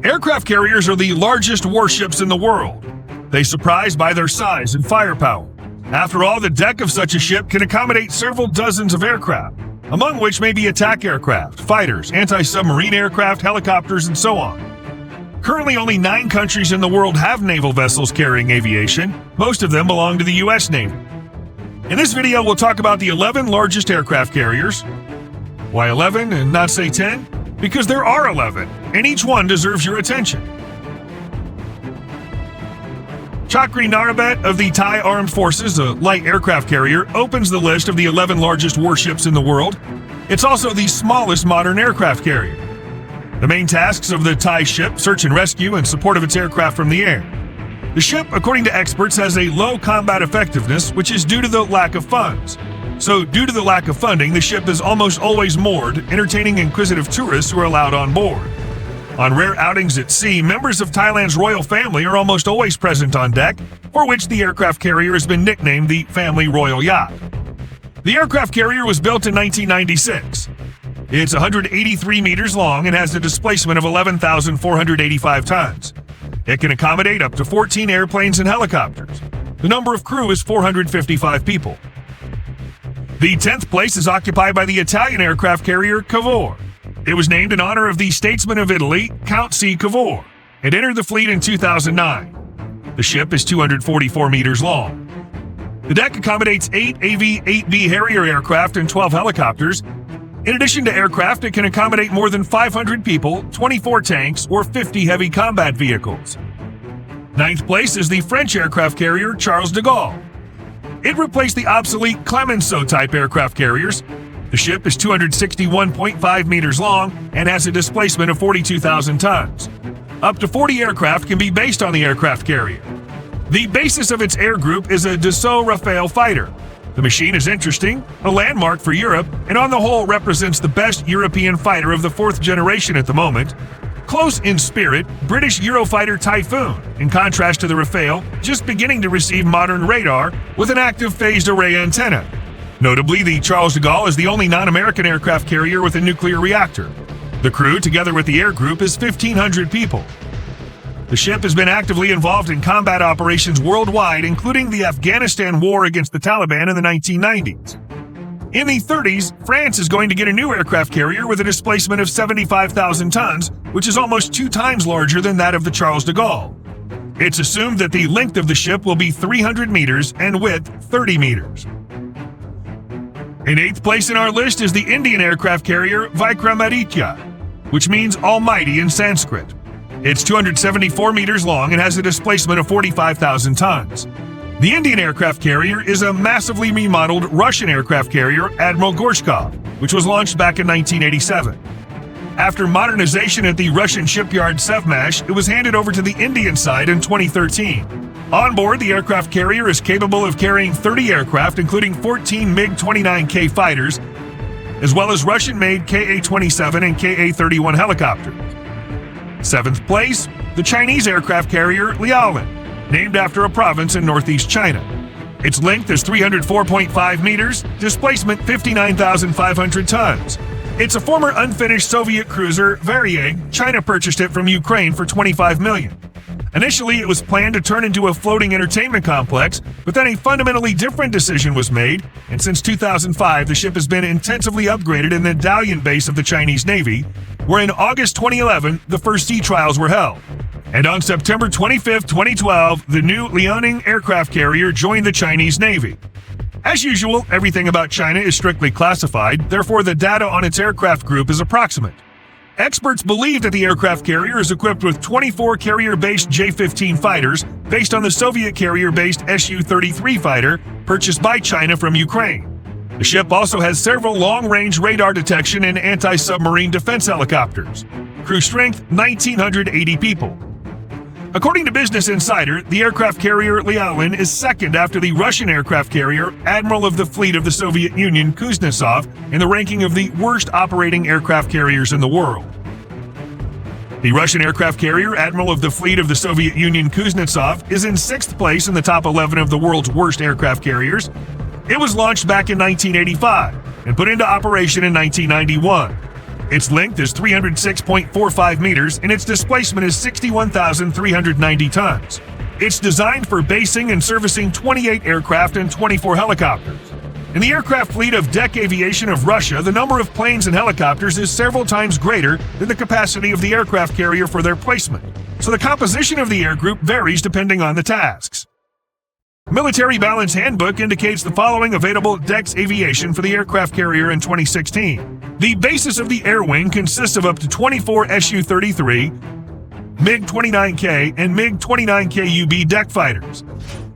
Aircraft carriers are the largest warships in the world. They surprise by their size and firepower. After all, the deck of such a ship can accommodate several dozens of aircraft, among which may be attack aircraft, fighters, anti-submarine aircraft, helicopters, and so on. Currently, only 9 countries in the world have naval vessels carrying aviation. Most of them belong to the U.S. Navy. In this video, we'll talk about the 11 largest aircraft carriers. Why 11 and not say 10? Because there are 11, and each one deserves your attention. Chakri Narabet of the Thai Armed Forces, a light aircraft carrier, opens the list of the 11 largest warships in the world. It's also the smallest modern aircraft carrier. The main tasks of the Thai ship: search and rescue and support of its aircraft from the air. The ship, according to experts, has a low combat effectiveness, which is due to the lack of funds. So, due to the lack of funding, the ship is almost always moored, entertaining inquisitive tourists who are allowed on board. On rare outings at sea, members of Thailand's royal family are almost always present on deck, for which the aircraft carrier has been nicknamed the Family Royal Yacht. The aircraft carrier was built in 1996. It's 183 meters long and has a displacement of 11,485 tons. It can accommodate up to 14 airplanes and helicopters. The number of crew is 455 people. The 10th place is occupied by the Italian aircraft carrier Cavour. It was named in honor of the statesman of Italy, Count C. Cavour. It entered the fleet in 2009. The ship is 244 meters long. The deck accommodates 8 AV-8B Harrier aircraft and 12 helicopters. In addition to aircraft, it can accommodate more than 500 people, 24 tanks, or 50 heavy combat vehicles. 9th place is the French aircraft carrier Charles de Gaulle. It replaced the obsolete Clemenceau-type aircraft carriers. The ship is 261.5 meters long and has a displacement of 42,000 tons. Up to 40 aircraft can be based on the aircraft carrier. The basis of its air group is a Dassault Rafale fighter. The machine is interesting, a landmark for Europe, and on the whole represents the best European fighter of the 4th generation at the moment. Close in spirit, British Eurofighter Typhoon, in contrast to the Rafale, just beginning to receive modern radar with an active phased array antenna. Notably, the Charles de Gaulle is the only non-American aircraft carrier with a nuclear reactor. The crew, together with the air group, is 1,500 people. The ship has been actively involved in combat operations worldwide, including the Afghanistan war against the Taliban in the 1990s. In the 30s, France is going to get a new aircraft carrier with a displacement of 75,000 tons, which is almost 2 times larger than that of the Charles de Gaulle. It's assumed that the length of the ship will be 300 meters and width 30 meters. In 8th place in our list is the Indian aircraft carrier Vikramaditya, which means almighty in Sanskrit. It's 274 meters long and has a displacement of 45,000 tons. The Indian aircraft carrier is a massively remodeled Russian aircraft carrier, Admiral Gorshkov, which was launched back in 1987. After modernization at the Russian shipyard Sevmash, it was handed over to the Indian side in 2013. On board, the aircraft carrier is capable of carrying 30 aircraft, including 14 MiG-29K fighters, as well as Russian-made Ka-27 and Ka-31 helicopters. 7th place, the Chinese aircraft carrier Liaolin, named after a province in northeast China. Its length is 304.5 meters, displacement 59,500 tons. It's a former unfinished Soviet cruiser, Varyag. China purchased it from Ukraine for $25 million. Initially, it was planned to turn into a floating entertainment complex, but then a fundamentally different decision was made, and since 2005, the ship has been intensively upgraded in the Dalian base of the Chinese Navy, where in August 2011, the first sea trials were held. And on September 25, 2012, the new Liaoning aircraft carrier joined the Chinese Navy. As usual, everything about China is strictly classified, therefore the data on its aircraft group is approximate. Experts believe that the aircraft carrier is equipped with 24 carrier-based J-15 fighters based on the Soviet carrier-based Su-33 fighter purchased by China from Ukraine. The ship also has several long-range radar detection and anti-submarine defense helicopters. Crew strength, 1,980 people. According to Business Insider, the aircraft carrier Liaolin is second after the Russian aircraft carrier, Admiral of the Fleet of the Soviet Union Kuznetsov, in the ranking of the worst operating aircraft carriers in the world. The Russian aircraft carrier, Admiral of the Fleet of the Soviet Union Kuznetsov, is in 6th place in the top 11 of the world's worst aircraft carriers. It was launched back in 1985 and put into operation in 1991. Its length is 306.45 meters and its displacement is 61,390 tons. It's designed for basing and servicing 28 aircraft and 24 helicopters. In the aircraft fleet of Deck Aviation of Russia, the number of planes and helicopters is several times greater than the capacity of the aircraft carrier for their placement, so the composition of the air group varies depending on the tasks. Military Balance Handbook indicates the following available Dex Aviation for the aircraft carrier in 2016. The basis of the air wing consists of up to 24 Su-33, MiG-29K, and MiG-29K-UB deck fighters.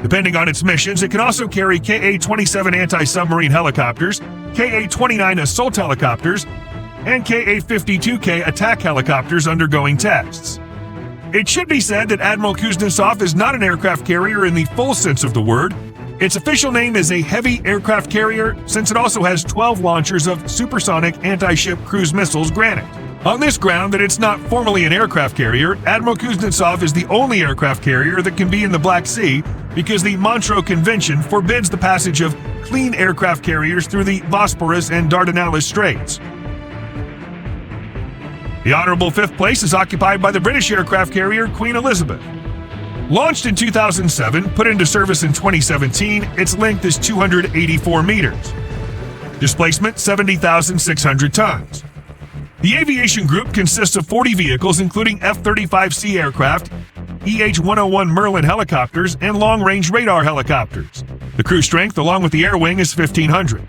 Depending on its missions, it can also carry Ka-27 anti-submarine helicopters, Ka-29 assault helicopters, and Ka-52K attack helicopters undergoing tests. It should be said that Admiral Kuznetsov is not an aircraft carrier in the full sense of the word. Its official name is a heavy aircraft carrier, since it also has 12 launchers of supersonic anti-ship cruise missiles granted. On this ground that it's not formally an aircraft carrier, Admiral Kuznetsov is the only aircraft carrier that can be in the Black Sea because the Montreux Convention forbids the passage of clean aircraft carriers through the Bosporus and Dardanelles Straits. The honorable fifth place is occupied by the British aircraft carrier Queen Elizabeth. Launched in 2007, put into service in 2017, its length is 284 meters. Displacement 70,600 tons. The aviation group consists of 40 vehicles including F-35C aircraft, EH-101 Merlin helicopters, and long-range radar helicopters. The crew strength along with the air wing is 1,500.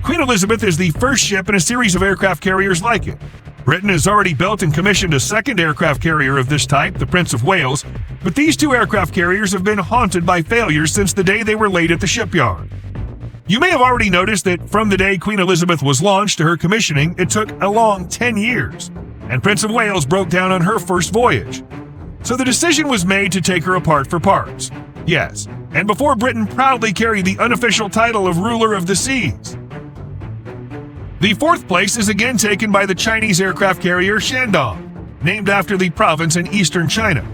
Queen Elizabeth is the first ship in a series of aircraft carriers like it. Britain has already built and commissioned a second aircraft carrier of this type, the Prince of Wales, but these two aircraft carriers have been haunted by failures since the day they were laid at the shipyard. You may have already noticed that from the day Queen Elizabeth was launched to her commissioning, it took a long 10 years, and Prince of Wales broke down on her first voyage. So the decision was made to take her apart for parts. Yes, and before Britain proudly carried the unofficial title of ruler of the seas. The fourth place is again taken by the Chinese aircraft carrier Shandong, named after the province in eastern China.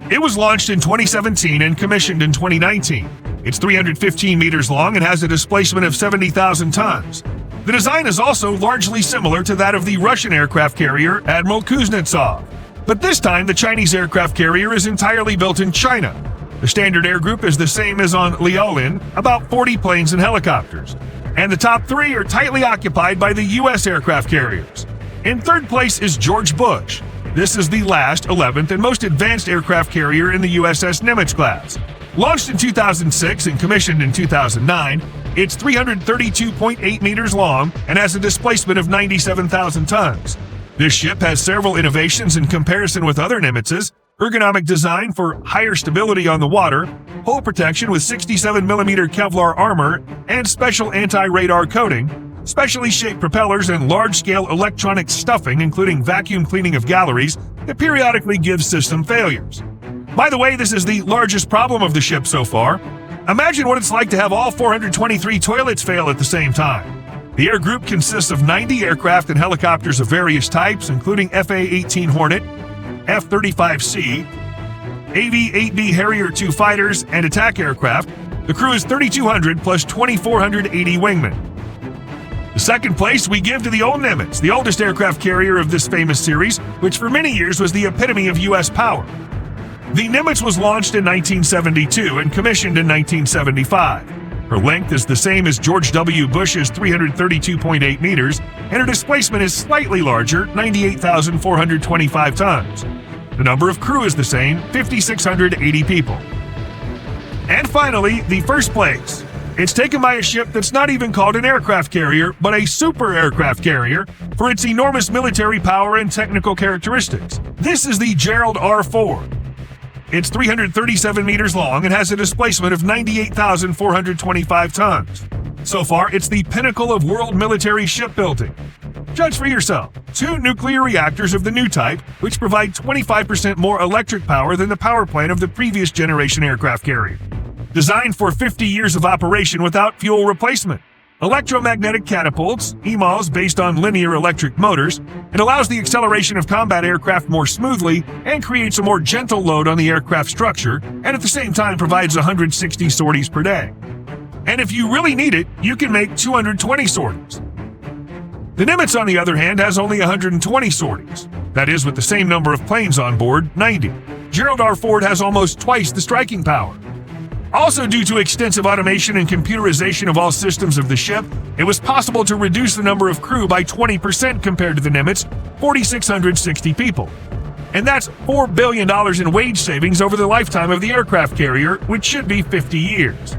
It was launched in 2017 and commissioned in 2019. It's 315 meters long and has a displacement of 70,000 tons. The design is also largely similar to that of the Russian aircraft carrier Admiral Kuznetsov. But this time, the Chinese aircraft carrier is entirely built in China. The standard air group is the same as on Liaolin, about 40 planes and helicopters. And the top three are tightly occupied by the U.S. aircraft carriers. In third place is George Bush. This is the last, 11th, and most advanced aircraft carrier in the USS Nimitz class. Launched in 2006 and commissioned in 2009, it's 332.8 meters long and has a displacement of 97,000 tons. This ship has several innovations in comparison with other Nimitzes: ergonomic design for higher stability on the water, hull protection with 67mm Kevlar armor, and special anti-radar coating, specially shaped propellers, and large-scale electronic stuffing including vacuum cleaning of galleries that periodically gives system failures. By the way, this is the largest problem of the ship so far. Imagine what it's like to have all 423 toilets fail at the same time. The air group consists of 90 aircraft and helicopters of various types, including FA-18 Hornet, F-35C, AV-8B Harrier II fighters, and attack aircraft. The crew is 3,200 plus 2,480 wingmen. The second place we give to the Old Nimitz, the oldest aircraft carrier of this famous series, which for many years was the epitome of U.S. power. The Nimitz was launched in 1972 and commissioned in 1975. Her length is the same as George W. Bush's 332.8 meters, and her displacement is slightly larger, 98,425 tons. The number of crew is the same, 5,680 people. And finally, the first place. It's taken by a ship that's not even called an aircraft carrier, but a super aircraft carrier for its enormous military power and technical characteristics. This is the Gerald R. Ford. It's 337 meters long and has a displacement of 98,425 tons. So far, it's the pinnacle of world military shipbuilding. Judge for yourself. 2 nuclear reactors of the new type, which provide 25% more electric power than the power plant of the previous generation aircraft carrier. Designed for 50 years of operation without fuel replacement. Electromagnetic catapults, EMALs based on linear electric motors, and allows the acceleration of combat aircraft more smoothly and creates a more gentle load on the aircraft structure, and at the same time provides 160 sorties per day. And if you really need it, you can make 220 sorties. The Nimitz, on the other hand, has only 120 sorties. That is, with the same number of planes on board, 90. Gerald R. Ford has almost twice the striking power. Also, due to extensive automation and computerization of all systems of the ship, it was possible to reduce the number of crew by 20% compared to the Nimitz, 4,660 people. And that's $4 billion in wage savings over the lifetime of the aircraft carrier, which should be 50 years.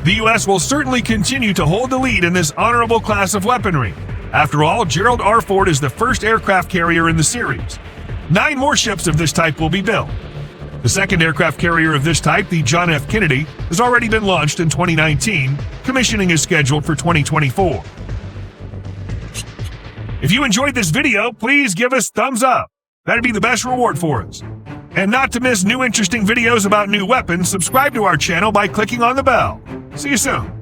The U.S. will certainly continue to hold the lead in this honorable class of weaponry. After all, Gerald R. Ford is the first aircraft carrier in the series. 9 more ships of this type will be built. The second aircraft carrier of this type, the John F. Kennedy, has already been launched in 2019. Commissioning is scheduled for 2024. If you enjoyed this video, please give us thumbs up. That'd be the best reward for us. And not to miss new interesting videos about new weapons, subscribe to our channel by clicking on the bell. See you soon.